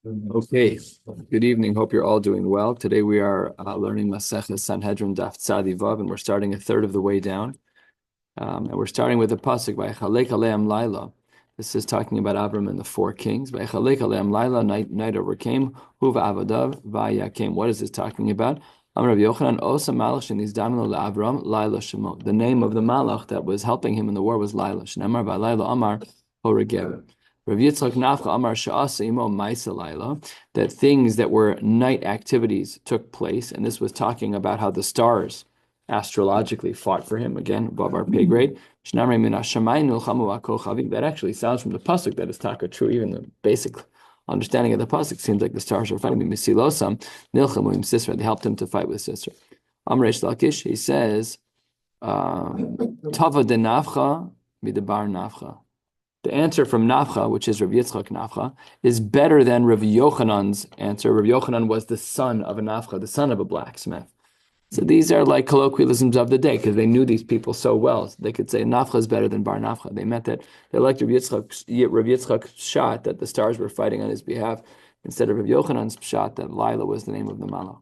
Okay, good evening. Hope you're all doing well. Today we are learning Maseches Sanhedrin Daf Vav, and we're starting a third of the way down. And we're starting with a pasuk by Chalek Aleim Laila. This is talking about Abram and the four kings. By Chalek Aleim Laila, night overcame. Huva Avadav Vayakim. What is this talking about? Amar Rabbi Yochanan Osa Malach Shenizdamino LaAvram Laila Shemo. The name of the Malach that was helping him in the war was Laila. Shneimar by Laila Amar Horegev. Rav Yitzchak Nafcha Amar Sha'asa Imo Maisa Laila, that things that were night activities took place, and this was talking about how the stars astrologically fought for him, again, above our pay grade. That actually sounds from the pasuk that is taka true. Even the basic understanding of the pasuk seems like the stars are fighting. They helped him to fight with Sisera. Amresh Lakish, he says, Tava de Nafcha midabar Nafcha. The answer from Nafcha, which is Rav Yitzchak Nafcha, is better than Rav Yochanan's answer. Rav Yochanan was the son of a Nafcha, the son of a blacksmith. So these are like colloquialisms of the day because they knew these people so well. So they could say Nafcha is better than Bar Nafcha. They meant that they liked Rav Yitzchak's shot that the stars were fighting on his behalf instead of Rav Yochanan's shot that Lila was the name of the Malach.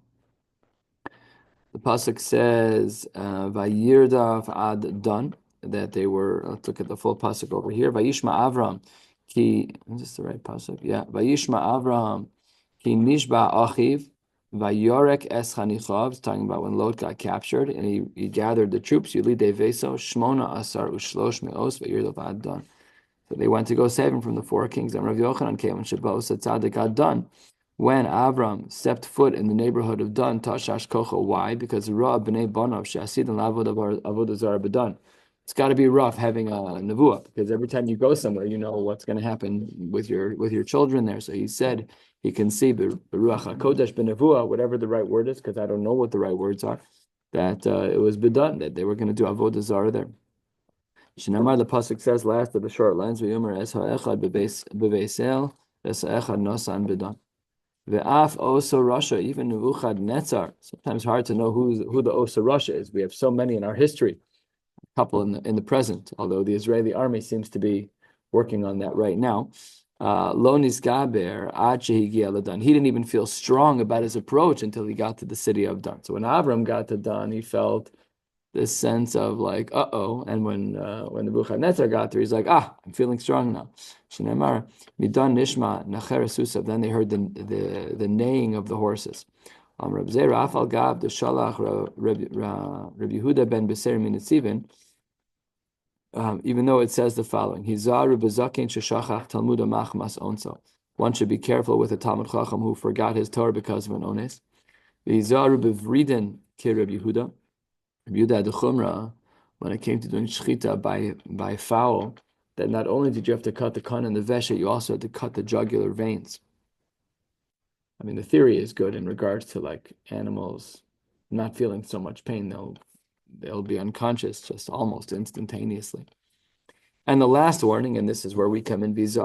The pasuk says Vayirdav ad Dan, that they were. Let's look at the full pasuk over here. Vayishma Avram ki. Is this the right pasuk? Yeah. Vayishma Avram ki nishba achiv. Vayorek es chanichav, talking about when Lot got captured, and he gathered the troops. Yulide veso shmona asar ushlosh meos vayirdav ad Dan. So they went to go save him from the four kings. And Rav Yochanan came and Shabbat Tzaddik ad Dan. When Avram stepped foot in the neighborhood of Dan, Tashash Kocho. Why? Because Ra b'nei Bonav she'asid and avodah zarah b'dan. It's got to be rough having a nevuah because every time you go somewhere, you know what's going to happen with your children there. So he said he can see the ruach hakodesh b'nevuah, whatever the right word is, because I don't know what the right words are. That it was b'dan, that they were going to do avodah zarah there. Shinamar, the pasuk says last of the short lines, v'yomer es ha'echad b'beisel es ha'echad nosan b'dan. Ve'af oso Russia, even Nebuchadnezzar. Sometimes hard to know who the oso Russia is. We have so many in our history, a couple in the present. Although the Israeli army seems to be working on that right now. Lo nisgaber ad shehigia ladan. He didn't even feel strong about his approach until he got to the city of Dan. So when Avram got to Dan, he felt this sense of like, uh-oh. And when Nebuchadnezzar got there, he's like, I'm feeling strong now. Shneimar, midan nishma nacher susav. Then they heard the neighing of the horses. Reb Zera afal gav the shalach Reb Yehuda ben Beser minitzivin. Even though it says the following, Hizar bezakin sheshachach talmud machmas onso. One should be careful with a Talmud Chacham who forgot his Torah because of an ones. Hizar bevridin ki Reb Yehuda. Yehuda the Chumrah, when it came to doing shechita by fowl, that not only did you have to cut the kan and the veshet, you also had to cut the jugular veins. I mean, the theory is good in regards to like animals not feeling so much pain; they'll be unconscious just almost instantaneously. And the last warning, and this is where we come in, that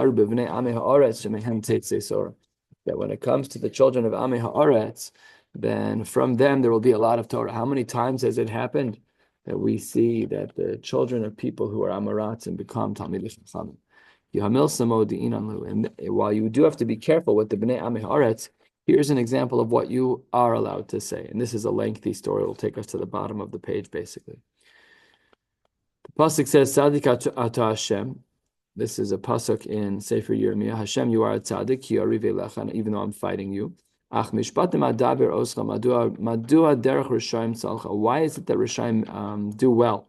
when it comes to the children of Amei Haaretz, then from them there will be a lot of Torah. How many times has it happened that we see that the children of people who are Amoratzim become Talmidei Chachamim? And while you do have to be careful with the Bnei Amei Haaretz, here's an example of what you are allowed to say. And this is a lengthy story. It will take us to the bottom of the page, basically. The pasuk says, "Tzadik ata Hashem." This is a pasuk in Sefer Yirmiyah. Hashem, you are a tzaddik, ki ariv elecha, even though I'm fighting you. Ach mishpatim adaber oscha madua derech rishaim tzalcha. Why is it that rishaim do well?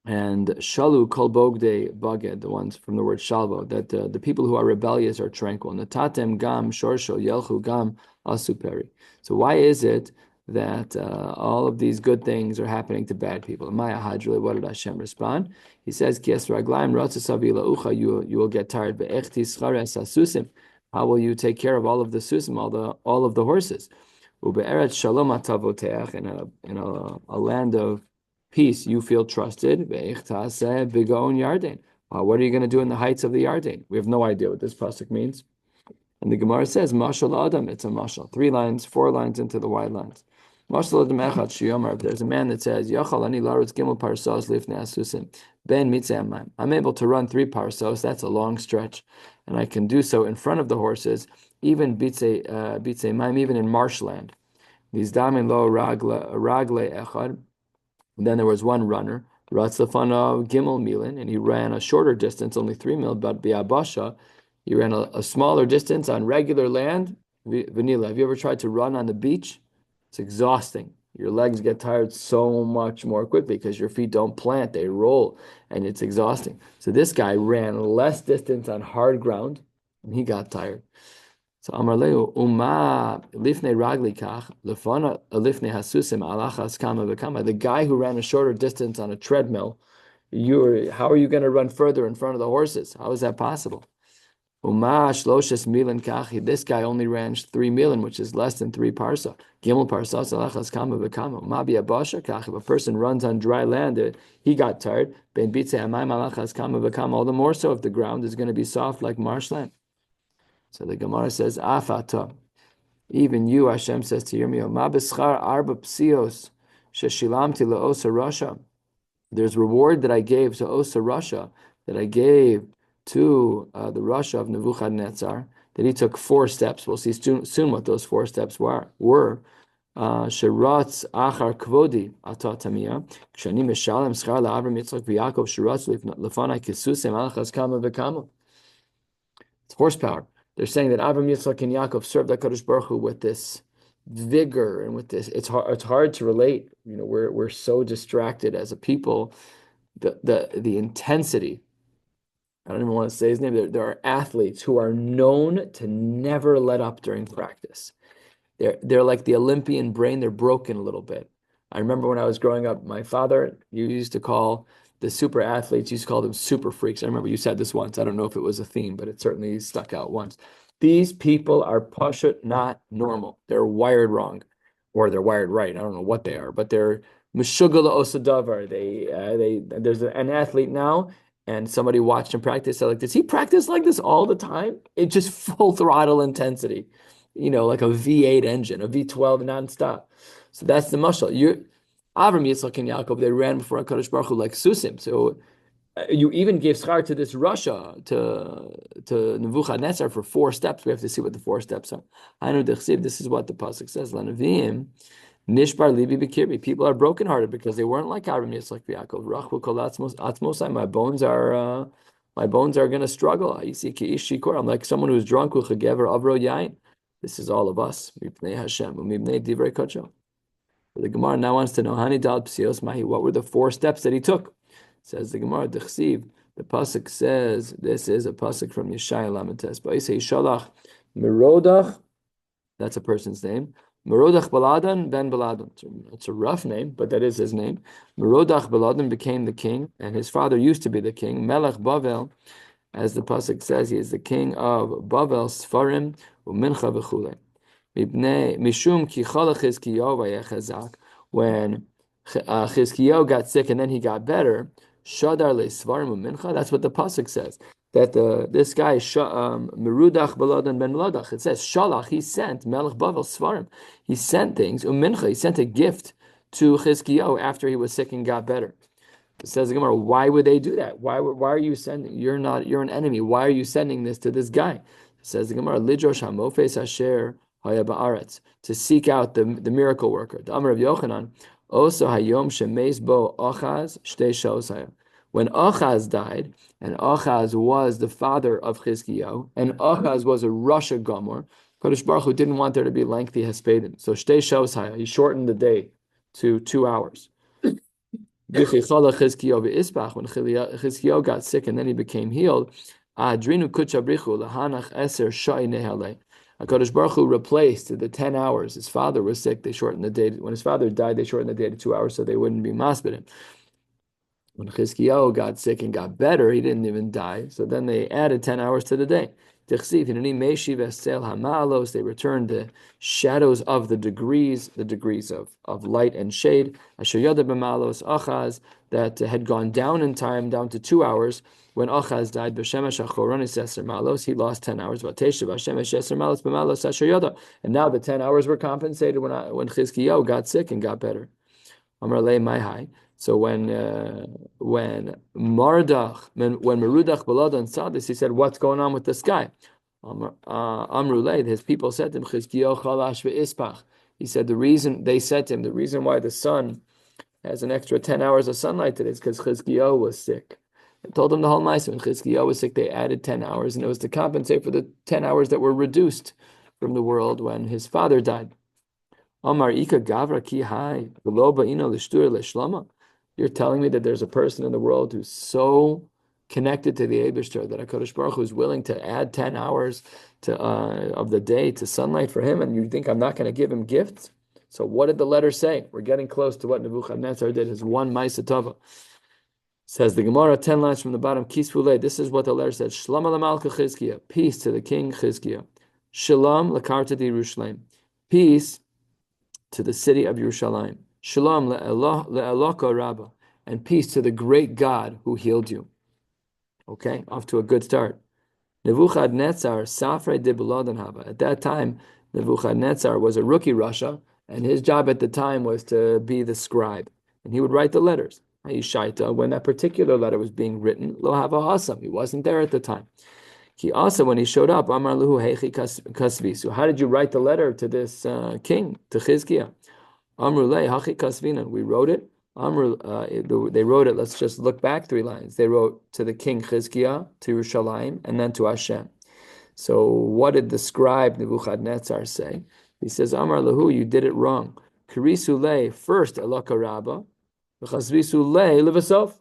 And shalu kol bogde baged, the ones from the word shalvo, that the people who are rebellious are tranquil. Natatem gam shorsho yelchu gam asuperi. So why is it that all of these good things are happening to bad people? Maya Hadrili, what did Hashem respond? He says, Kies raglaim ucha, you will get tired. Be'echti schares asusim. How will you take care of all of the susim, all of the horses? Ube'eretz shalom atavoteach, in a land of peace, you feel trusted. What are you going to do in the heights of the Yarden? We have no idea what this pasuk means. And the Gemara says, Mashal Adam, it's a mashal. 3 lines, 4 lines into the wide lines. Mashal Adam Echad Shiyomar, if there's a man that says, Yachal ani larutz gimel parsos lifnei asusim, ben mitzeh amayim. I'm able to run 3 parsos, that's a long stretch. and I can do so in front of the horses, even bitze maim, even in marshland. Nizdamin lo ragle echad. And then there was one runner, Ratzafana Gimel Milin, and he ran a shorter distance, only 3 mil, but Biabasha, he ran a smaller distance on regular land. Vanilla, have you ever tried to run on the beach? It's exhausting. Your legs get tired so much more quickly because your feet don't plant, they roll, and it's exhausting. So this guy ran less distance on hard ground, and he got tired. So Amar Leu Uma Lifnei Ragli Kach Lefana Lifnei Hasusim Alachas Kama V'Kama. The guy who ran a shorter distance on a treadmill, how are you going to run further in front of the horses? How is that possible? Uma Shloshes Milan Kachi. This guy only ran 3 milan, which is less than 3 parsa. Gimel Parsas Alachas Kama V'Kama. Uma Biabasha Kach. If a person runs on dry land, he got tired. Ben Bitze Amayim Alachas Kama V'Kama. All the more so if the ground is going to be soft like marshland. So the Gemara says, Afata, even you, Hashem says to Yirmiyahu, Ma b'schar arba psios sheshilamti le'osa Rasha. There's reward that I gave to Osa Rasha, that I gave to the Rasha of Nebuchadnezzar, that he took 4 steps. We'll see soon what those 4 steps were. Sheratz achar kvodi atatamiya, kshani meshalem schar la'avram Yitzchak v'Yakov sheratz lefanai kisusim alachas kama v'kama. It's horsepower. They're saying that Avram, Yitzchak, and Yaakov served HaKadosh Baruch Hu with this vigor and with this. It's hard to relate. We're so distracted as a people. The intensity. I don't even want to say his name. There are athletes who are known to never let up during practice. They're like the Olympian brain. They're broken a little bit. I remember when I was growing up, my father, you used to call the super athletes, you used to call them super freaks. I remember you said this once. I don't know if it was a theme, but it certainly stuck out once. These people are pashut not normal. They're wired wrong, or they're wired right. I don't know what they are, but they're meshugala osadavar. There's an athlete now, and somebody watched him practice. They're like, does he practice like this all the time? It's just full throttle intensity, like a V8 engine, a V12 nonstop. So that's the mashal. Avram, Yitzchak, and Yaakov, they ran before HaKadosh Baruch Hu like susim. So you even gave schar to this Rasha, to Nebuchadnezzar for 4 steps. We have to see what the 4 steps are. This is what the pasuk says. Lanavim, nishbar libi b'kirbi. People are brokenhearted because they weren't like Avram, Yitzchak, and Yaakov. Rachvu kol atzmosai. My bones are going to struggle. You see, ki'ish shikor. I'm like someone who's drunk with chagever avro yain. This is all of us. Mipnei Hashem, mipnei divrei kodsho. The Gemara now wants to know Hani Dal Psios Mahi. What were the 4 steps that he took? Says the Gemara, Dechsiv. The pasuk says this is a pasuk from Yeshaya Lamites. Ba'isei Shalach Merodach. That's a person's name. Merodach Baladan ben Baladan. It's a rough name, but that is his name. Merodach Baladan became the king, and his father used to be the king. Melech Bavel, as the pasuk says, he is the king of Bavel, Sfarim, Umincha v'chulei. Mishum ki chala Chizkiyahu vayechazak. When Chizkiyahu got sick and then he got better, Shadar le'svarim u'mincha. That's what the pasuk says. That this guy Merudach Baladan ben Meladach. It says Shalach. He sent Melech Bavel Svarim. He sent things u'mincha. He sent a gift to Chizkiyahu after he was sick and got better. It says the Gemara, why would they do that? Why are you sending? You're an enemy. Why are you sending this to this guy? It says the Gemara, Lidrosh hamofes asher haya ba'aretz, to seek out the miracle worker. The Amar of Yochanan, also hayom shemeis bo Achaz shtei shos haya. When Achaz died, and Achaz was the father of Chizkiyahu, and Achaz was a Rasha Gomor, Kodesh Baruch Hu didn't want there to be lengthy hespedim. So shtei shos haya, he shortened the day to 2 hours. When Chizkiyahu got sick and then he became healed, HaKadosh Baruch Hu replaced the 10 hours. His father was sick, they shortened the day. When his father died, they shortened the day to 2 hours so they wouldn't be masbidim. When Chizkiyahu got sick and got better, he didn't even die. So then they added 10 hours to the day. They returned the shadows of the degrees of light and shade. Achaz, that had gone down in time, down to 2 hours. When Achaz died, he lost 10 hours. And now the 10 hours were compensated when Chizkiyahu got sick and got better. Amar le mai hai. So when Merudach Baladan saw this, he said, "What's going on with the sky?" Amrulay, his people said to him, "Chizkiyahu chalash ve'ispach." He said the reason they said to him, the reason why the sun has an extra 10 hours of sunlight today is because Chizkiyahu was sick. They told him the whole ma'aseh. When Chizkiyahu was sick, they added 10 hours, and it was to compensate for the 10 hours that were reduced from the world when his father died. Amar Ika Gavra Ki Hai Ino Lishtur Leshlama. You're telling me that there's a person in the world who's so connected to the Eibishter that HaKadosh Baruch Hu is willing to add 10 hours of the day to sunlight for him, and you think I'm not going to give him gifts? So what did the letter say? We're getting close to what Nebuchadnezzar did, his one Ma'aseh Tova. Says the Gemara, 10 lines from the bottom, Kisfulei, this is what the letter said, Shalom Malamalka Chizkiah, peace to the king Chizkiah. Shalom Lakarta di Yerushalayim, peace to the city of Yerushalayim. Shalom le'eloka Rabba, and peace to the great God who healed you. Okay, off to a good start. Nebuchadnezzar Safre de Beladan Haba. At that time, Nebuchadnezzar was a rookie Rasha, and his job at the time was to be the scribe, and he would write the letters. When that particular letter was being written, Lo Hava Hasam, he wasn't there at the time. He also, when he showed up, Amar Luhu Heichi Kasvisu. How did you write the letter to this king, to Chizkiah? Amrulei Hachi Kasvinan. We wrote it. They wrote it. Let's just look back 3 lines. They wrote to the king Chizkiah, to Yerushalayim, and then to Hashem. So what did the scribe Nebuchadnezzar say? He says, Amar Lahu, you did it wrong. Karisu lei, first Elaka Rabba, v'chasvisu lei levasof.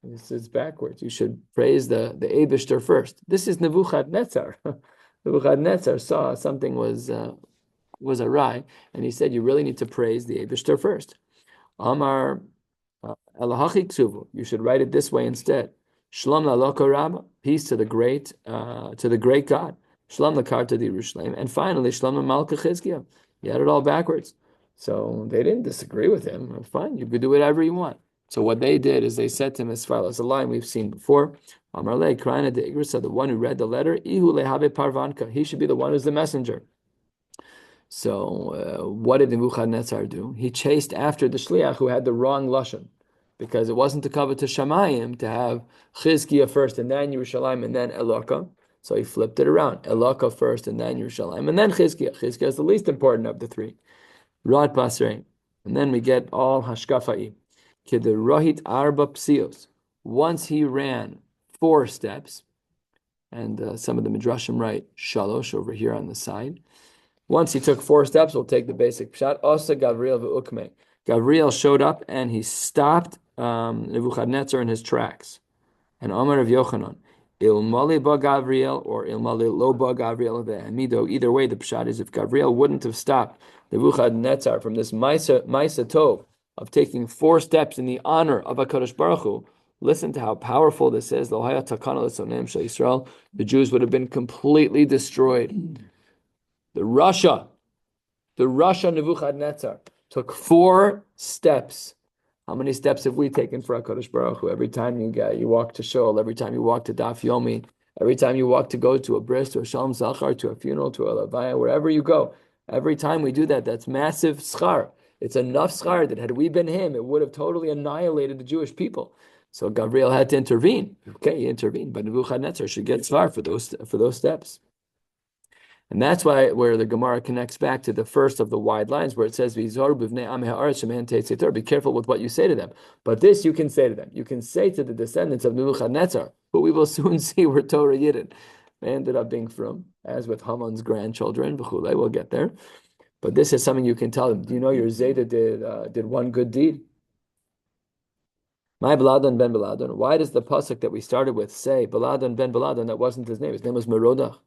This is backwards. You should praise the Eibishter first. This is Nebuchadnezzar. Nebuchadnezzar saw something was awry, and he said, you really need to praise the Eibishter first. Amar Elahachi Ksuvu. You should write it this way instead. Shalom la'aloka Rabba, peace to the great God. Shalom lakarta di Yerushalayim, and finally Shalom la'malka Chizkiah. You had it all backwards. So they didn't disagree with him. Fine, you could do whatever you want. So what they did is they said to him as follows, a line we've seen before. Amar le Kraina de Igrisa, the one who read the letter, Ihu lehabe parvanka. He should be the one who's the messenger. So what did Nebuchadnezzar do? He chased after the shliach who had the wrong lashon, because it wasn't to cover to Shamayim to have Chizkiah first and then Yerushalayim and then Eloka. So he flipped it around. Eloka first and then Yerushalayim and then Chizkiah. Chizkiah is the least important of the 3. Rad Pasrein. And then we get all Hashkafai. Kede Rohit Arba Psios. Once he ran 4 steps, and some of the Midrashim write Shalosh over here on the side. Once he took 4 steps, we'll take the basic pshat. Osa Gavriel v'ukme. Gavriel showed up and he stopped Nebuchadnezzar in his tracks. And Amar of Yochanan, Ilmali ba Gavriel or Ilmali lo ba Gavriel ve'amido. Either way, the pshat is if Gavriel wouldn't have stopped Nebuchadnezzar from this Maisa Tov of taking 4 steps in the honor of HaKadosh Baruch Hu, listen to how powerful this is. The Jews would have been completely destroyed. The Rasha Nebuchadnezzar took 4 steps. How many steps have we taken for HaKadosh Baruch Hu? Every time you walk to Shul, every time you walk to Daf Yomi, every time you walk to go to a bris, to a Shalom Zachar, to a funeral, to a Levaya, wherever you go, every time we do that, that's massive schar. It's enough schar that had we been him, it would have totally annihilated the Jewish people. So Gabriel had to intervene. Okay, he intervened, but Nebuchadnezzar should get schar for those steps. And that's why where the Gemara connects back to the first of the wide lines where it says, be careful with what you say to them. But this you can say to them. You can say to the descendants of Nebuchadnezzar, who we will soon see were Torah Yidden. They ended up being from, as with Haman's grandchildren, we'll get there. But this is something you can tell them. Do you know your Zayda did one good deed? My Beladan ben Beladan. Why does the pasuk that we started with say Beladan ben Beladan? That wasn't his name. His name was Merodach.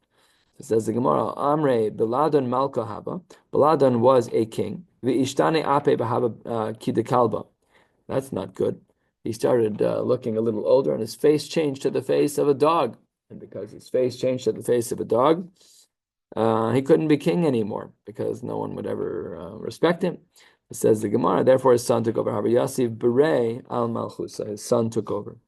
It says the Gemara, Amre Beladan Malka Haba. Beladan was a king. V'ishtane ape b'haba kidekalba. That's not good. He started looking a little older, and his face changed to the face of a dog. And because his face changed to the face of a dog, he couldn't be king anymore because no one would ever respect him. It says the Gemara, therefore his son took over. Haba Yasiv Berei al Malchusa. His son took over.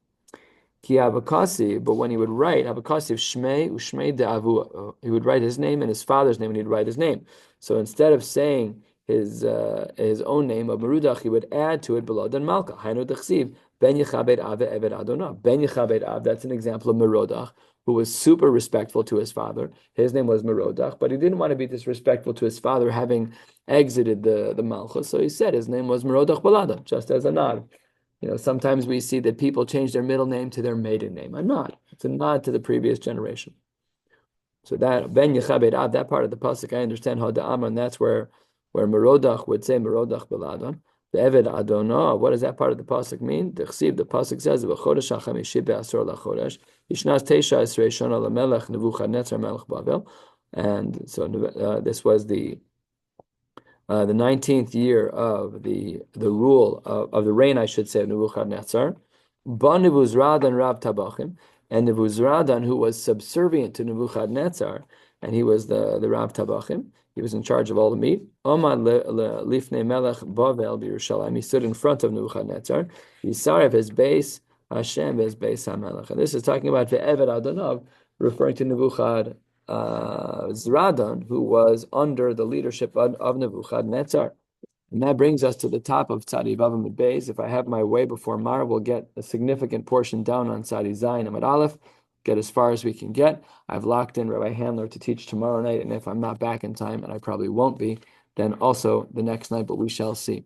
Ki Avakasi, but when he would write, Avakasi of Shmei, Ushmei de Avu, he would write his name and his father's name, and he'd write his name. So instead of saying his own name of Merudach, he would add to it below then Malka. Hainu Dechsiv Ben Yechabed Av Eved Adonah. Ben Yechabed Av. That's an example of Merodach, who was super respectful to his father. His name was Merodach, but he didn't want to be disrespectful to his father, having exited the Malchus. So he said his name was Merodach Balada, just as a nod. Sometimes we see that people change their middle name to their maiden name. A nod. It's a nod to the previous generation. So that Ben Yechabed Av, that part of the pasuk, I understand how the Amr, and that's where Merodach would say Merodach Baladon. The Eved Adonah, what does that part of the pasuk mean? The pasuk says, "V'chodesh hachamishi be'asor lachodesh yishnas teisha esrei shana lamelech Nebuchadnezzar melech Bavel," and so this was the 19th year of the rule of the reign, I should say, of Nebuchadnezzar. Ba Nebuzradan Rab Tabachim, and Nebuzradan, who was subservient to Nebuchadnezzar, and he was the Rab Tabachim. He was in charge of all the meat. Omad lifnei melech Bavel b'Yerushalayim. He stood in front of Nebuchadnezzar. Yisar of his base Hashem his base HaMelech. And this is talking about the Eved Adonai, referring to Nebuchadnezzar. Zradan, who was under the leadership of Nebuchadnezzar. And that brings us to the top of Tzadi Vav Amud Beis. If I have my way before Mar, we'll get a significant portion down on Tzadi Zayin Amud Aleph, get as far as we can get. I've locked in Rabbi Handler to teach tomorrow night, and if I'm not back in time, and I probably won't be, then also the next night, but we shall see.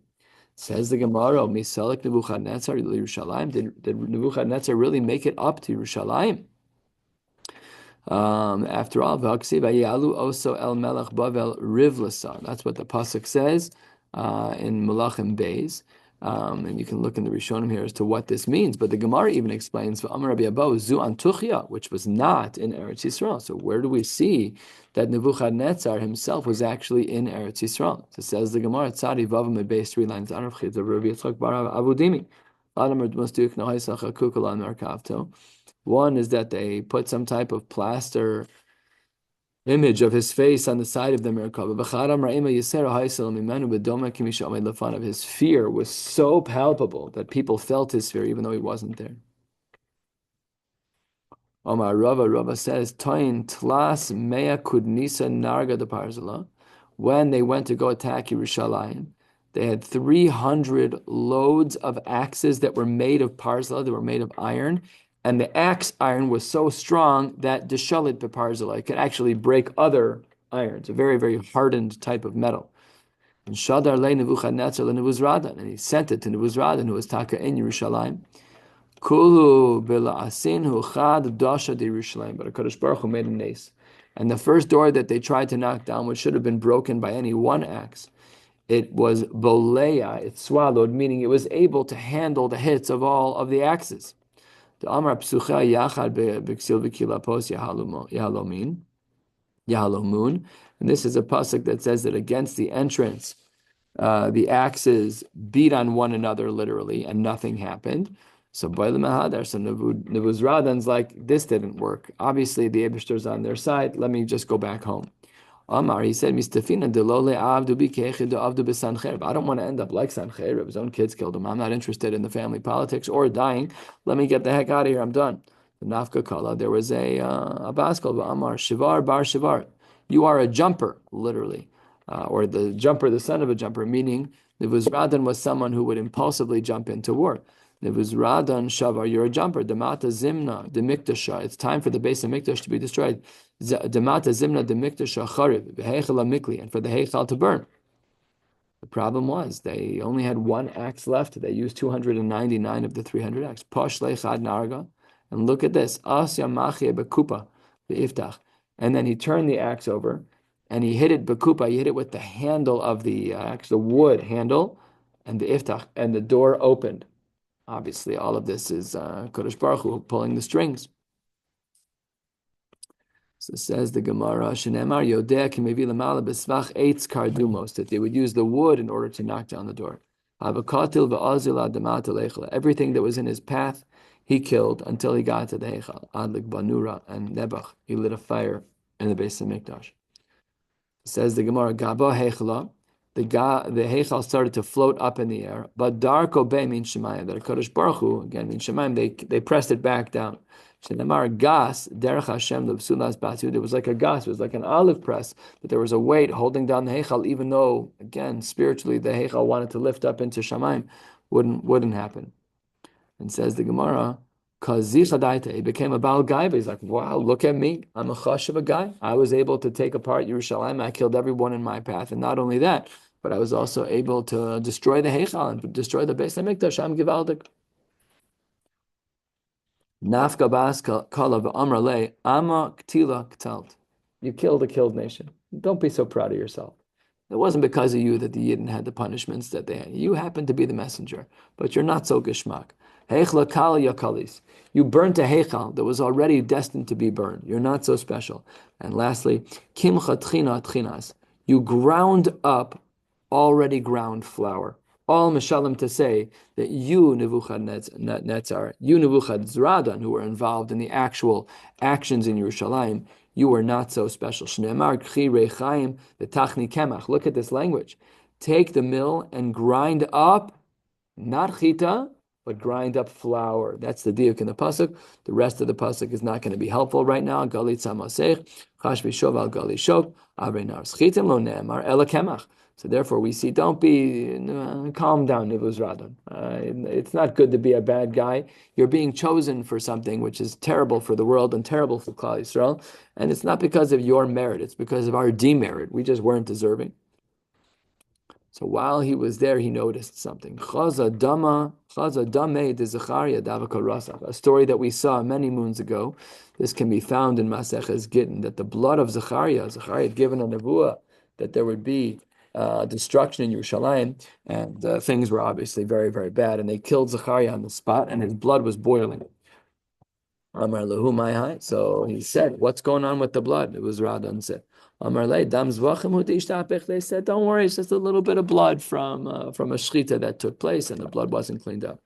Says the Gemara, Misalek Nebuchadnezzar Yerushalayim. Did Nebuchadnezzar really make it up to Yerushalayim? After all, also el melech bavel rivlasa. That's what the pasuk says in Malachim Beis, and you can look in the Rishonim here as to what this means. But the Gemara even explains Amar Rabbi Abba zu Antuchia, which was not in Eretz Yisrael. So where do we see that Nebuchadnezzar himself was actually in Eretz Yisrael? So says the Gemara, Tzadi Vav Amud Beis 3 lines Arav Chid of Rabbi Yitzchak bar Avudimi. One is that they put some type of plaster image of his face on the side of the Merkava. His fear was so palpable that people felt his fear even though he wasn't there. Omar Rava says, Tain tlas mea kudnisa narga de parzala. When they went to go attack Yerushalayim, they had 300 loads of axes that were made of parzala, they were made of iron, and the axe iron was so strong that deshalit beparzala, it could actually break other irons, a very, very hardened type of metal. And Shadar le Nebuchadnezzar le Nebuzradan, and he sent it to Nebuzradan, who was taka in Yerushalayim. Kulu bila'asin hu chad dasha de Yerushalayim, but HaKadosh Baruch Hu made a nace. And the first door that they tried to knock down, which should have been broken by any one axe, it was boleya, it swallowed, meaning it was able to handle the hits of all of the axes. The Amar Psucha Yachad B'Ksil V'Kilapos Yahalomun. And this is a pasuk that says that against the entrance, the axes beat on one another literally, and nothing happened. So Nebuzradan's like, this didn't work. Obviously, the Eibishter's on their side. Let me just go back home. Amar, he said, Mistafina delole avdu bikechid avdu b'Sanhedrin. I don't want to end up like Sanhedrin. His own kids killed him. I'm not interested in the family politics or dying. Let me get the heck out of here. I'm done. The Nafka Kala, there was a bas called Amar, Shivar bar Shivar. You are a jumper, literally. Or the jumper, the son of a jumper, meaning Nebuzradan was someone who would impulsively jump into war. Nebuzradan Shavar, you're a jumper. Demata Zimna, Demiktasha. It's time for the base of Mikdash to be destroyed. Demata Zimna, Demiktasha Charib, Behechel Mikli, and for the Heichal to burn. The problem was they only had one axe left. They used 299 of the 300 axes. Posh Lechad Narga. And look at this. Asya Machia Bekupa, the Iftach. And then he turned the axe over and he hit it Bekupa. He hit it with the handle of the axe, the wood handle, and the Iftach, and the door opened. Obviously, all of this is Kodesh Baruch Hu pulling the strings. So says the Gemara, Shenemar Yodea Kimevi Lamala Besvach Eitz Kardumos, that they would use the wood in order to knock down the door. Avakatil va'azil adamat alechel. Everything that was in his path, he killed until he got to the Heichal. Adlik Banura and Nebach. He lit a fire in the base of Mikdash. Says the Gemara, Gaba Heichela, the Heichal started to float up in the air. But Darko Be means Shemayim, that Kodesh Baruch Hu, again means Shemayim, they pressed it back down. Shenamar gas, Derech Hashem, the Psulas Batu, there was like a gas, it was like an olive press, but there was a weight holding down the Heichal, even though, again, spiritually, the Heichal wanted to lift up into Shemayim, wouldn't happen. And says the Gemara, he became a Baal Gaiva. He's like, wow, look at me. I'm a chashuv guy. I was able to take apart Yerushalayim. I killed everyone in my path. And not only that, but I was also able to destroy the Heichal and destroy the Beis HaMikdash. I'm Givaldik. Nafka bas kala v'amar le ama ktila ktalt. You killed a killed nation. Don't be so proud of yourself. It wasn't because of you that the Yidden had the punishments that they had. You happened to be the messenger, but you're not so geshmak. Heichla kal yakalis. You burnt a heichal that was already destined to be burned. You're not so special. And lastly, kimcha tchina tchinas. You ground up already ground flour. All mishalim to say that you, Nebuchadnezzar, you, Nebuchadnezzar, who were involved in the actual actions in Yerushalayim, you were not so special. Shneimar kchi rechaim v'tachni kemach. Look at this language. Take the mill and grind up, not chita, but grind up flour. That's the diuk in the pasuk. The rest of the pasuk is not going to be helpful right now. Galit samasech, chash v'shov al gali shov, avre nar schitim lo ne'emar ela kemach. So therefore, we see, don't be, calm down, Nivuz Radon. It's not good to be a bad guy. You're being chosen for something which is terrible for the world and terrible for Klal Yisrael. And it's not because of your merit. It's because of our demerit. We just weren't deserving. So while he was there, he noticed something. A story that we saw many moons ago. This can be found in Maseches Gittin, that the blood of Zechariah had given a nevuah that there would be destruction in Yerushalayim, and things were obviously very, very bad, and they killed Zechariah on the spot, and his blood was boiling. Amar lehu mai. So he said, "What's going on with the blood?" It was Radan said. Amar le dam zvachim hu tishtapich. They said, "Don't worry, it's just a little bit of blood from a shchita that took place, and the blood wasn't cleaned up."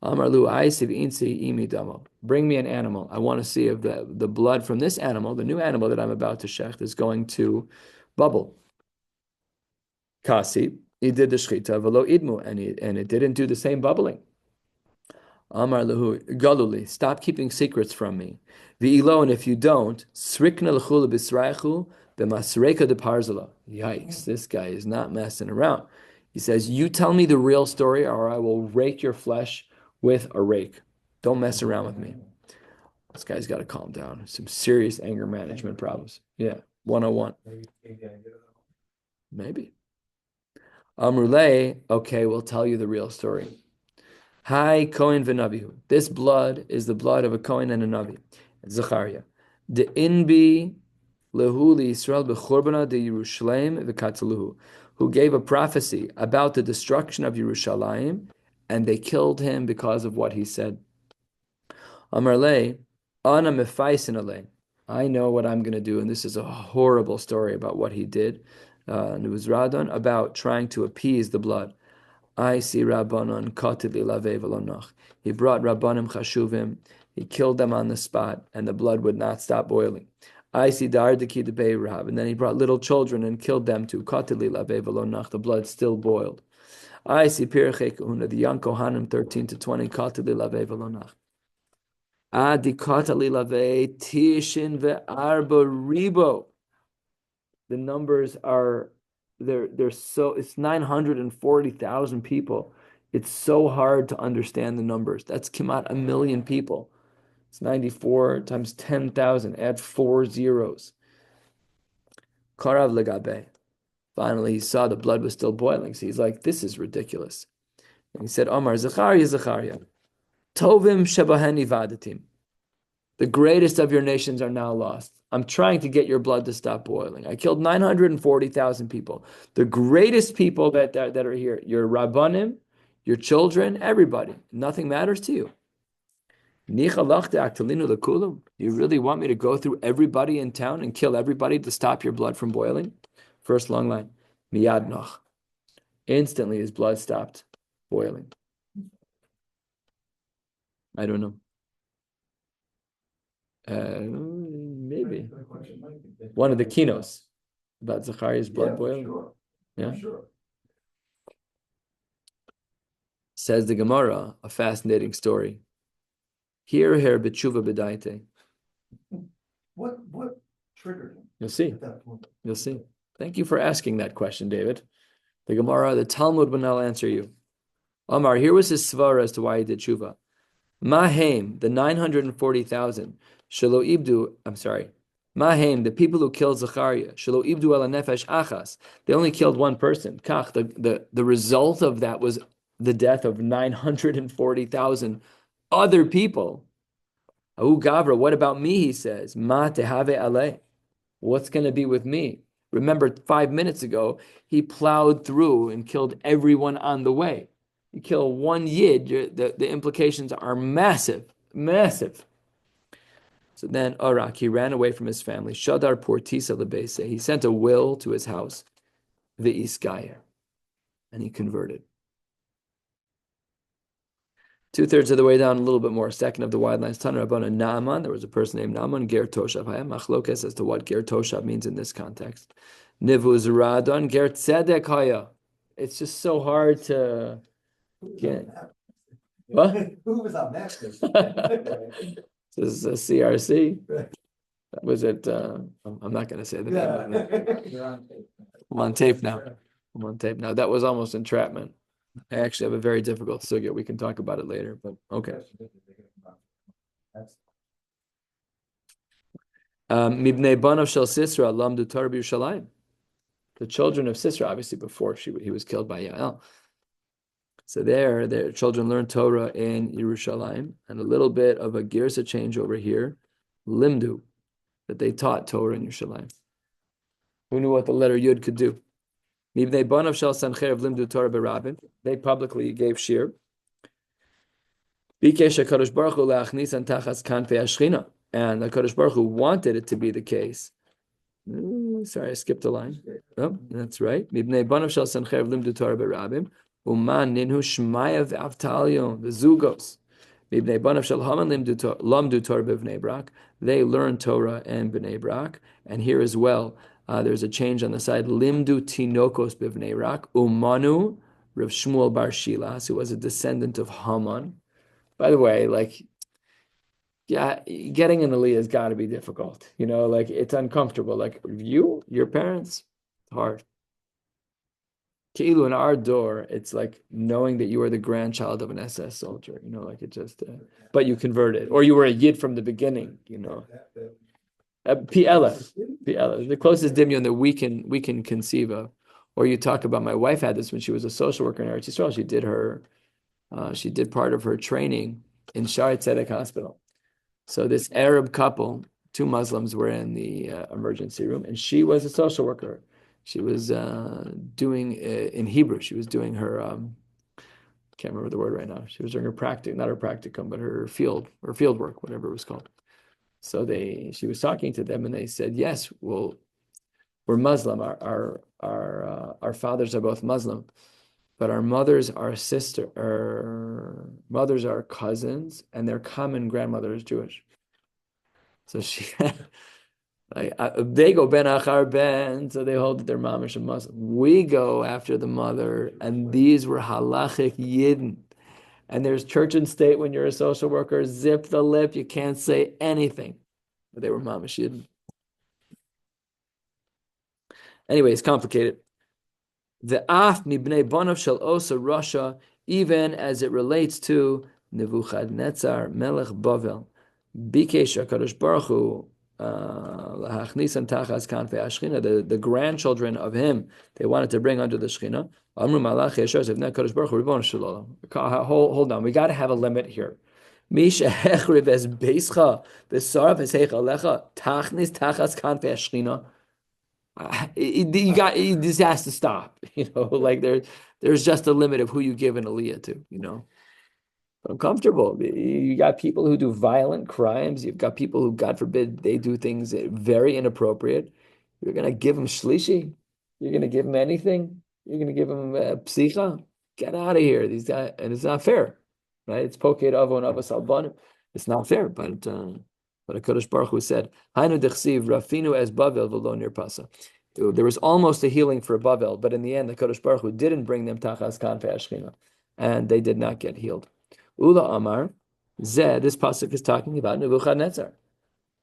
Amar lu aisiv insi imi damo. Bring me an animal. I want to see if the blood from this animal, the new animal that I'm about to shecht, is going to bubble. Kasi, he did the shchita v'lo idmu, and it didn't do the same bubbling. Amar lehu galuli, stop keeping secrets from me. V'ilo, and if you don't, srikna l'chul b'sraichu b'masreka de parzala. Yikes, this guy is not messing around. He says, you tell me the real story, or I will rake your flesh with a rake. Don't mess around with me. This guy's got to calm down. Some serious anger management problems. Yeah, 101. Maybe. Amrulay, okay, we'll tell you the real story. Hi, Kohen v'Navihu. This blood is the blood of a Kohen and a Navi. Zechariah. De inbi lehu liYisrael b'chorbana de Yerushalayim v'katzaluhu. Who gave a prophecy about the destruction of Yerushalayim, and they killed him because of what he said. Amarle, ana mefaisin alei. I know what I'm going to do, and this is a horrible story about what he did. And it was Radon about trying to appease the blood. I see Rabbanon katili lavei v'lonach. He brought Rabbanim chashuvim. He killed them on the spot, and the blood would not stop boiling. I see Dardaki de Beirab, and then he brought little children and killed them too. Katili lavei v'lonach. The blood still boiled. I see Pirchei Kahuna, the young Kohanim, 13 to 20. Katili lavei v'lonach. Adi katili lavei tishin ve'arba ribo. The numbers are, they're so, it's 940,000 people. It's so hard to understand the numbers. That's kimat 1 million people. It's 94 times 10,000. Add 4 zeros. Karav legabe. Finally, he saw the blood was still boiling. So he's like, this is ridiculous. And he said, Omar, Zechariah. Tovim shebaheni vadatim. The greatest of your nations are now lost. I'm trying to get your blood to stop boiling. I killed 940,000 people. The greatest people that are here, your Rabbanim, your children, everybody. Nothing matters to you. You really want me to go through everybody in town and kill everybody to stop your blood from boiling? First long line. Miyad noch. Instantly his blood stopped boiling. I don't know. Maybe one of the kinos about Zechariah's blood boiling. Sure. Yeah, Sure. Says the Gemara, a fascinating story. Here, b'tshuva b'daite. What triggered him You'll see. at that point? You'll see. Thank you for asking that question, David. The Gemara, the Talmud will now answer you. Omar, here was his svara as to why he did tshuva. Mahem, the 940,000, shelo ibdu, Mahem, the people who killed Zachariah, shelo ibdu ala nefesh achas, they only killed one person. Kach, the result of that was the death of 940,000 other people. Ahu Gavra, what about me, he says. Ma tehave aleh. What's going to be with me? Remember, 5 minutes ago, he plowed through and killed everyone on the way. You kill one yid, the implications are massive, massive. So then Arak, he ran away from his family. Shadar portisa lebese. He sent a will to his house, the Iskayer, and he converted. 2/3 of the way down, a little bit more. Second of the wide lines. Tana Rabbana Naaman. There was a person named Naaman, Ger Toshav. Hayam machlokes as to what Ger Toshav means in this context. Nivuz Radon Ger Tzedek Haya. It's just so hard to get. What? Who was on that? This is a CRC. Was it? I'm not going to say the name of it. You're on tape. I'm on tape now. I'm on tape now. That was almost entrapment. I actually have a very difficult sugya. We can talk about it later, but okay. Mibnei banav shel Sisra lamdu Torah b'Yerushalayim. The children of Sisra, obviously before he was killed by Yael. So their children learned Torah in Yerushalayim, and a little bit of a girsa change over here, limdu, that they taught Torah in Yerushalayim. Who knew what the letter Yud could do? They publicly gave shiur. And the Kadosh Baruch Hu wanted it to be the case. Sorry, I skipped a line. Oh, that's right. The Zugos. They learn Torah and Bnei Brak. And here as well, there's a change on the side. Limdu tinokos b'vnei Brak. Umanu Rav Shmuel bar Shilas, who was a descendant of Haman. By the way, yeah, getting an aliyah has got to be difficult. It's uncomfortable. Your parents, it's hard. Keilu in our door, it's like knowing that you are the grandchild of an SS soldier. But you converted, or you were a yid from the beginning. Pi'ela, the closest dimyon that we can conceive of. Or you talk about, my wife had this when she was a social worker in Eretz Yisrael. She did part of her training in Shaare Tzedek Hospital. So this Arab couple, 2 Muslims, were in the emergency room, and she was a social worker. She was doing in Hebrew. She was doing her can't remember the word right now. She was doing her not her practicum, but her field work, whatever it was called. So she was talking to them, and they said, "Yes, well, we're Muslim. Our fathers are both Muslim, but our mothers are cousins, and their common grandmother is Jewish." So they go ben achar ben, so they hold that their mamish a Muslim. We go after the mother, and these were halachic yidden. And there's church and state when you're a social worker. Zip the lip, you can't say anything. But they were mamish yidden. Anyway, it's complicated. The af mibnei bonav shel osa Russia, even as it relates to Nebuchadnezzar melech Bavel, bikesh HaKadosh Baruch Hu the grandchildren of him, they wanted to bring under the Shechina. Hold on, we got to have a limit here. This has to stop. There's just a limit of who you give an aliyah to. Uncomfortable. You got people who do violent crimes. You've got people who, God forbid, they do things very inappropriate. You're going to give them shlishi? You're going to give them anything? You're going to give them psicha? Get out of here. These guys, and it's not fair, right? It's poked avon avos albanim. It's not fair, but HaKadosh Baruch Hu said, "Hainu dechsiv rafinu es Bavel v'lo nirpasa." There was almost a healing for Bavel, but in the end, the HaKadosh Baruch Hu didn't bring them tachas kanfei ashchina. and they did not get healed. Ula Amar, Zeh, this pasuk is talking about Nebuchadnezzar.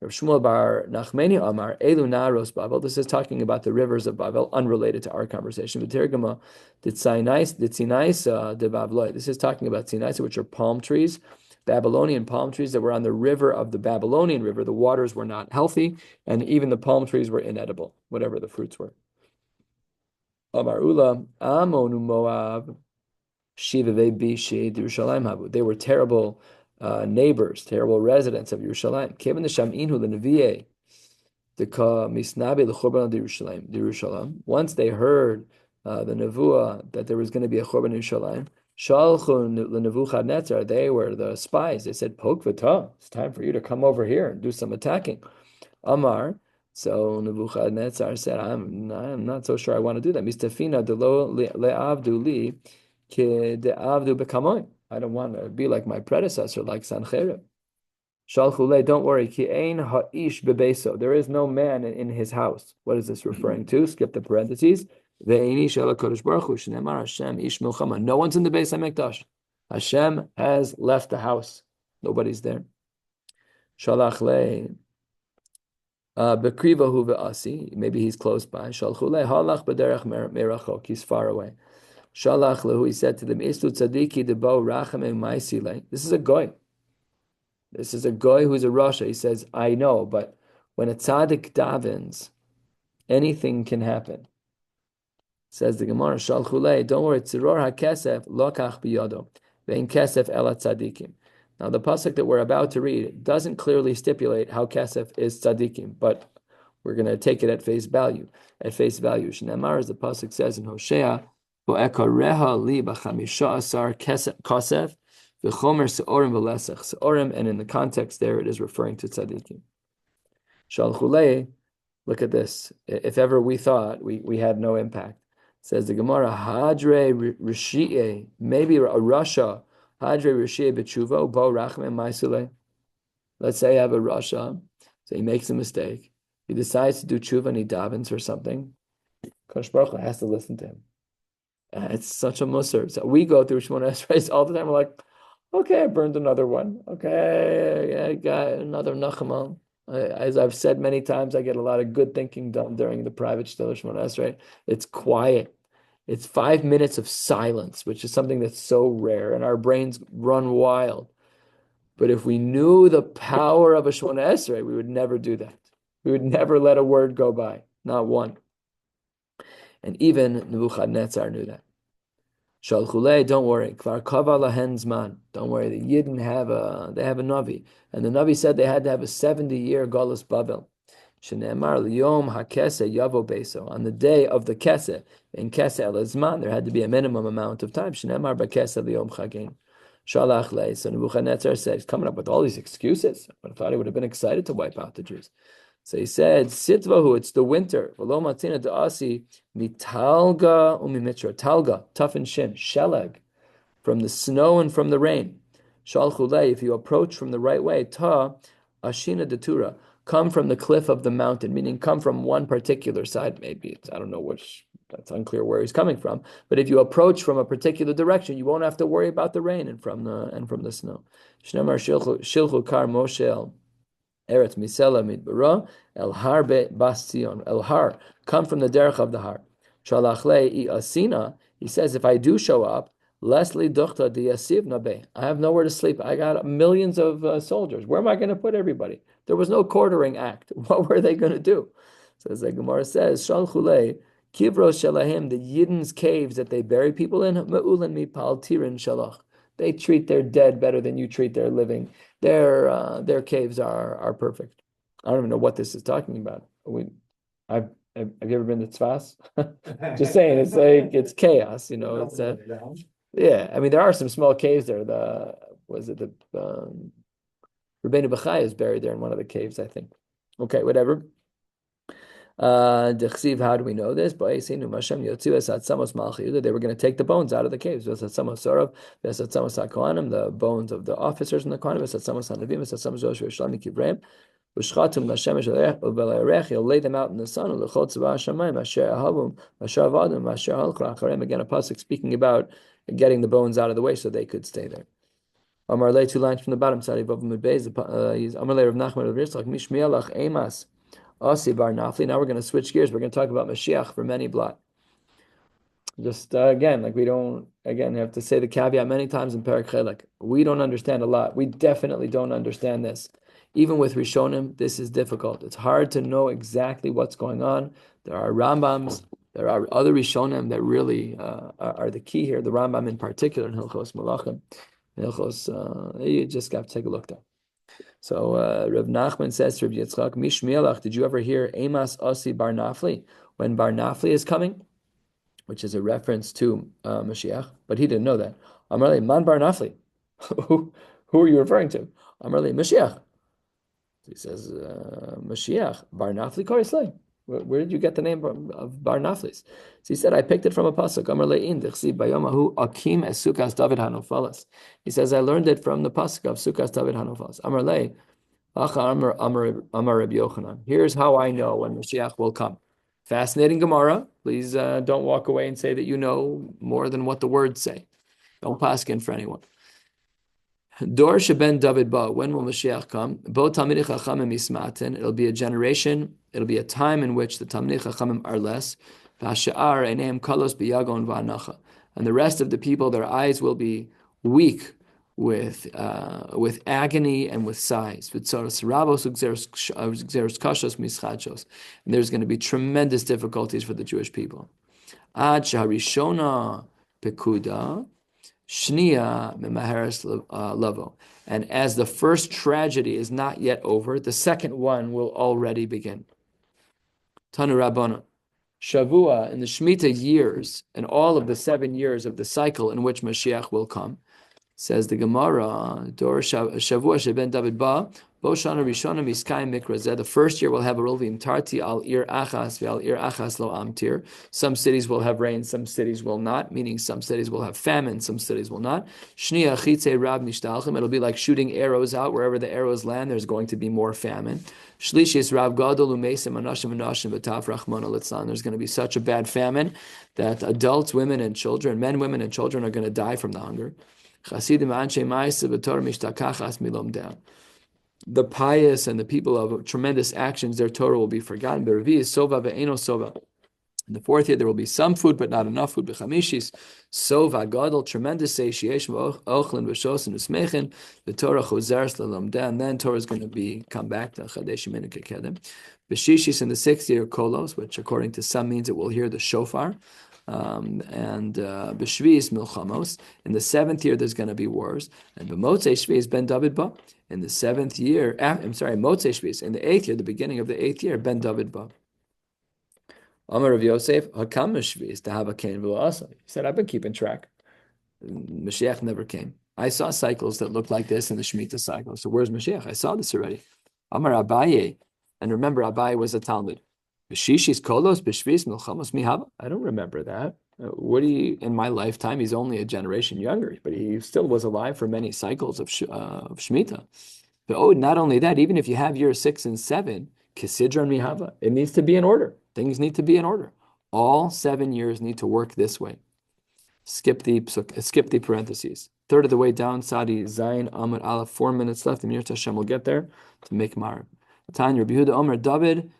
Rav Shmuel bar Nachmeni Amar, Elu Naros Babel. This is talking about the rivers of Babel, unrelated to our conversation. V'tergama, Ditzinais de Babeloi. This is talking about Tzinaisa, which are palm trees, Babylonian palm trees that were on the river of the Babylonian river. The waters were not healthy, and even the palm trees were inedible, whatever the fruits were. Amar Ula, Amonu Moab, Shiva Bishi Yerushalayim Habu. They were terrible neighbors, terrible residents of Yerushalayim. Kevin the Shaminu the Nevi'e, the Misnabi the Churban of Yerushalayim. Once they heard the Nevuah that there was going to be a Churban in Yerushalayim, Shalchun the Nebuchadnezzar, they were the spies. They said, Pok v'ta, it's time for you to come over here and do some attacking. Amar. So Nebuchadnezzar said, I'm not so sure I want to do that. Mistafina de lo le'avdu li ki de'avdu bekamoy. I don't want to be like my predecessor, like Sanhedrin. Shalchule, don't worry. Ki ein ha'ish bebeso. There is no man in his house. What is this referring to? Skip the parentheses. Ve'eni shel HaKadosh Baruch Hu shneimar Hashem ish milchama. No one's in the Beis HaMikdash. Hashem has left the house. Nobody's there. Shalach Bekrivahu ve'asi. Maybe he's close by. Shalchule halach b'derech merachok. He's far away. Shalach lehu. He said to them, Islu tzadiki debo rachamim ma'isile. This is a goy. This is a goy who's a rasha. He says, I know, but when a tzaddik davens, anything can happen. Says the Gemara, Shalchule, don't worry, tziror ha-kesef lokach biyado, ve'in kesef ela tzaddikim. Now the pasuk that we're about to read doesn't clearly stipulate how kesef is tzaddikim, but we're going to take it at face value. At face value, Shneimar, as the pasuk says in Hosea, Bo'ekareha li b'chamisha asar kasef, v'chomer se'orim v'lesech. Se'orim, and in the context there, it is referring to tzaddikim. Shalchulei, look at this. If ever we thought we had no impact, says the Gemara, Hadre Rishi'e, maybe a Rasha, Hadre Rishi'e b'tshuvo, bo rachmem ma'isule. Let's say I have a Rasha, so he makes a mistake. He decides to do tshuva and he davens or something. Kosh Baruch Hu has to listen to him. It's such a musar. So we go through Shemona Esrei all the time. We're like, okay, I burned another one. Okay, I got another Nachama. As I've said many times, I get a lot of good thinking done during the private Shtel Shemona Esrei. It's quiet. It's 5 minutes of silence, which is something that's so rare, and our brains run wild. But if we knew the power of a Shemona Esrei, we would never do that. We would never let a word go by, not one. And even Nebuchadnezzar knew that. Shalchulei, don't worry. Kvar kava lahen zman. Don't worry. The Yidden have a Navi, and the Navi said they had to have a 70-year Galus Babel. Shene'emar liyom hakese yavo beso. On the day of the kese, in kese el zman, there had to be a minimum amount of time. Shene'emar bakese liyom chagin. Shalach lei. So Nebuchadnezzar said, he's coming up with all these excuses. I thought he would have been excited to wipe out the Jews. So he said, Sitvahu, it's the winter. V'lo matzina da'asi mitalga umimitra. Talga, tough and shin, sheleg, from the snow and from the rain. Shalchulei, if you approach from the right way, ta ashina datura, come from the cliff of the mountain, meaning come from one particular side. Maybe it's, I don't know which, that's unclear where he's coming from. But if you approach from a particular direction, you won't have to worry about the rain and from the snow. Shnemar shilchu kar moshel. Eretz Misela Midbara, El Har Bastion, El Har, come from the derech of the Har. Shalachle I Asina, he says, if I do show up, Leslie Duchta di Yasiv Nabe, I have nowhere to sleep. I got millions of soldiers. Where am I going to put everybody? There was no quartering act. What were they going to do? So as the Gemara says, Shalchule, Kivros Shalahim, the Yidden's caves that they bury people in, Ma'ulan Mipal Tirin Shalach. They treat their dead better than you treat their living. Their caves are perfect. I don't even know what this is talking about. Have you ever been to Tzfas? Just saying, it's like it's chaos, you know. It's yeah. I mean, there are some small caves there. Rabbeinu Bachai is buried there in one of the caves, I think. Okay, whatever. Dechsiv, how do we know this? They were going to take the bones out of the caves. The bones of the officers in the Kohanim. He'll lay them out in the sun. Again, a pasuk speaking about getting the bones out of the way so they could stay there. Amar Le, 2 lines from the bottom side. Amar Le Rav Nachman Rav Yitzchak Mishmielach Emas Asi Bar Nafli. Now we're going to switch gears. We're going to talk about Mashiach for many blot. Just again, like we don't, again, have to say the caveat many times in Perek Chelek. We don't understand a lot. We definitely don't understand this. Even with Rishonim, this is difficult. It's hard to know exactly what's going on. There are Rambams, there are other Rishonim that really are the key here. The Rambam in particular in Hilchos Malachim. You just got to take a look there. So Rav Nachman says to Rav Yitzchak, Mishmielach, did you ever hear Emas Asi Bar Nafli? When Bar Nafli is coming, which is a reference to Mashiach, but he didn't know that. Amar Man Bar Nafli. Who are you referring to? Amar Mashiach. He says, Mashiach, Bar Nafli Koreslei. Where did you get the name of Bar Naflis? So he said, I picked it from a pasuk. Amar le'in dechsi bayomahu akim es sukas David hanofalas. He says, I learned it from the pasuk of sukas David hanofalas. Amar le, Amar Rabbi Yochanan. Here's how I know when Mashiach will come. Fascinating Gemara. Please don't walk away and say that you know more than what the words say. Don't paskin for anyone. Dor sheben David ba. When will Mashiach come? Bo Talmidei Chachamim mismaten. It'll be a generation. It'll be a time in which the Talmidei Chachamim are less. V'hasha'ar eineim kalos biyagon v'anacha. And the rest of the people, their eyes will be weak with agony and with sighs. V'tzoros rabos ugzeros kashos mischadshos. And there's going to be tremendous difficulties for the Jewish people. Ad shaharishona pekuda. Shnia memaheres lavo. And as the first tragedy is not yet over, the second one will already begin. Tanu Rabbana. Shavua, in the Shemitah years, and all of the 7 years of the cycle in which Mashiach will come, says the Gemara, Dor Shavua sheben David ba, Bo Shana Rishona Miskayim Mikrazeh. The first year will have a Rovim Tarti al Ir Achas ve'al Ir Achas lo Amtir. Some cities will have rain, some cities will not, meaning some cities will have famine, some cities will not. Shnia Chitze Rab Nishtalchim. It'll be like shooting arrows out. Wherever the arrows land, there's going to be more famine. Shlishis Rav Gadol Umesim Anashim Anashim V'Taf Rachmana Litzlan. There's going to be such a bad famine that adults, women, and children, men, women, and children are going to die from the hunger. Chasidim Anshe Ma'aseh V'Torah Mishtakachas Milom Down. The pious and the people of tremendous actions, their Torah will be forgotten. Berevi is sova ve'eno sova. In the 4th year, there will be some food, but not enough food. B'chamishis, sova gadol, tremendous satiation, ochlin v'shos and usmechin, the Torah chozeres l'lamda, and then Torah is going to come back to chadesh yemenu kekedem. B'shishis, in the 6th year, kolos, which according to some means it will hear the shofar. And b'shviis milchamos. In the 7th year, there's going to be wars. And b'motzei shviis ben David ba. In the 7th year, motzei shviis. In the 8th year, the beginning of the 8th year, ben David ba. Amar of Yosef, hakam shviis tahava kain v'lo'asa. He said, I've been keeping track. Mashiach never came. I saw cycles that looked like this in the Shemitah cycle. So where's Mashiach? I saw this already. Amar Abaye, and remember, Abaye was a Talmud. B'shishis kolos b'shvis milchamos mihava. I don't remember that. In my lifetime, he's only a generation younger, but he still was alive for many cycles of Shemitah. But not only that, even if you have years 6 and 7, kisidron mihava, it needs to be in order. Things need to be in order. All 7 years need to work this way. Skip the parentheses. Third of the way down, Sadi Zayin Amud Aleph. 4 minutes left. The Mir Hashem will get there to make Marib. Tanya Rabbi Yehuda Omer David.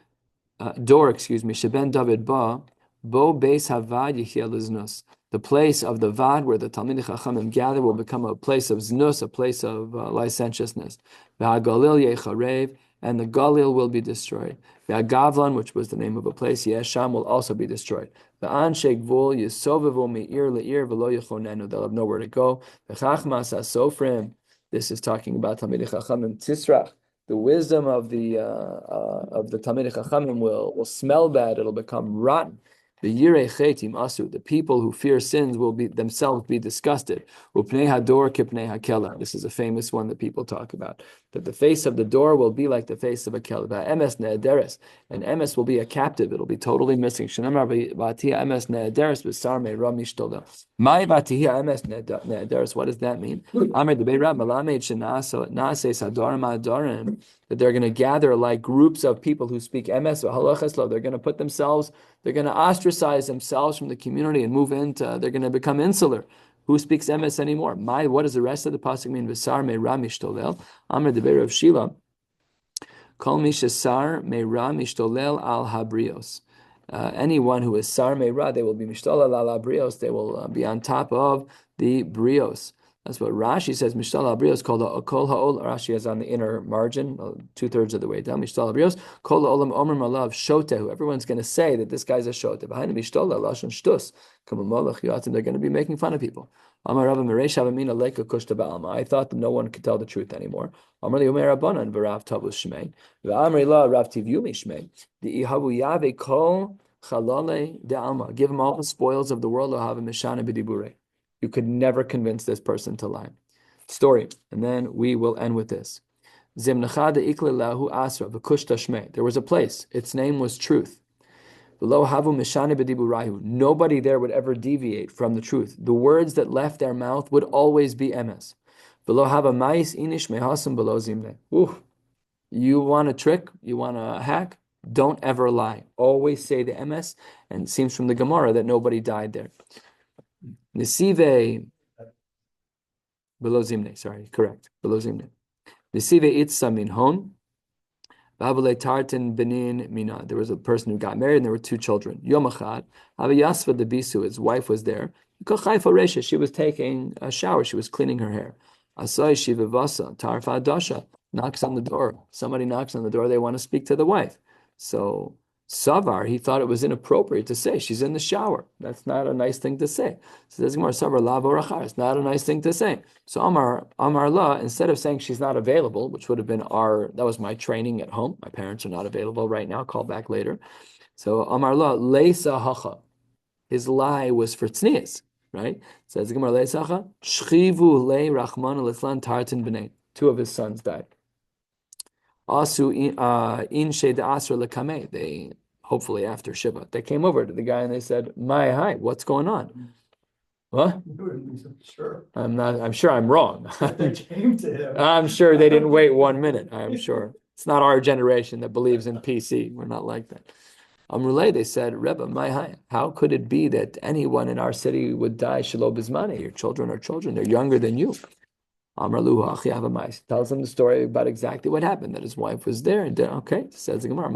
Sheben David ba, bo beis havad yichya liznus. The place of the vad where the Talmidei Chachamim gather will become a place of znus, a place of licentiousness. V'hagalil yecharev, and the Galil will be destroyed. V'hagavlan, which was the name of a place, Yesham, will also be destroyed. V'anshe gvul yisovevu me'ir le'ir v'lo yechonenu. They'll have nowhere to go. V'chachmas hasofrim. This is talking about Talmidei Chachamim Tisrach. The wisdom of the Talmidei Chachamim will smell bad. It'll become rotten. The yirei chetim asu. The people who fear sins will themselves be disgusted. Upnei hador kipnei hakela. This is a famous one that people talk about. That the face of the door will be like the face of a kela. Emes ne'ederes. And emes will be a captive. It'll be totally missing. Shenamar v'atiyah emes ne'ederes v'sar me'ra mishtolda. Mai v'atiyah emes ne'ederes. What does that mean? Amar the beirab malamed shenaso nases hadorim hadorim. That they're going to gather like groups of people who speak emes v'halachas lo. They're going to put themselves. They're going to ostracize themselves from the community and move into. They're going to become insular. Who speaks emes anymore? What does the rest of the pasuk mean? V'sar me'ra mishtolel. Amar deber of Shila. Kol mi shesar me'ra mishtolel al habrios. Anyone who is sar me'ra, they will be mishtolel al habrios. They will be on top of the brios. That's what Rashi says. Mishtolel al brios called a kol ha'ol. Rashi is on the inner margin, 2/3 of the way down. Mishtolel al brios kol ha'olam omer malav shotehu. Everyone's going to say that this guy's a shoteh. Behind the mishtolel lashon shtus. They're going to be making fun of people. I thought that no one could tell the truth anymore. Give him all the spoils of the world. You could never convince this person to lie. Story, and then we will end with this. There was a place. Its name was Truth. Nobody there would ever deviate from the truth. The words that left their mouth would always be emes. You want a trick? You want a hack? Don't ever lie. Always say the emes. And it seems from the Gemara that nobody died there. Nesive below zimne. Sorry, correct. Below zimne. Nesive itza minhon. There was a person who got married and there were 2 children. Yom Echad, Yasva the Bisu, his wife was there. She was taking a shower, she was cleaning her hair. Asai Shivavasa, Tarfa Dasha, knocks on the door. Somebody knocks on the door, they want to speak to the wife. So Savar, he thought it was inappropriate to say, she's in the shower. That's not a nice thing to say. So says Savar, it's not a nice thing to say. So Amar La, instead of saying she's not available, which would have been that was my training at home. My parents are not available right now, call back later. So Amar La, Leisa Hacha. His lie was for tznius, right? Says Gemara Leisa Hacha, Shchivu Le Rachman Lislan Tartan B'nei. 2 of his sons died. Asu in Shed Asra Lekame. They hopefully after Shiva, they came over to the guy and they said, "My hi, what's going on?" What? Sure. I'm sure I'm wrong. They came to him. I'm sure they didn't wait 1 minute. I'm sure. It's not our generation that believes in PC. We're not like that. Amrulay, they said, Rebbe, my hi, how could it be that anyone in our city would die shelo bizmane? Your children are children. They're younger than you. Tells him the story about exactly what happened, that his wife was there. And okay, says the Gemara,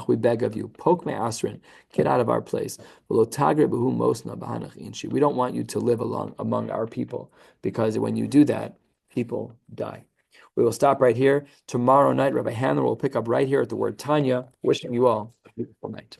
we beg of you, poke me asrin, get out of our place. We don't want you to live among our people, because when you do that, people die. We will stop right here. Tomorrow night, Rabbi Hanler will pick up right here at the word Tanya. Wishing you all a beautiful night.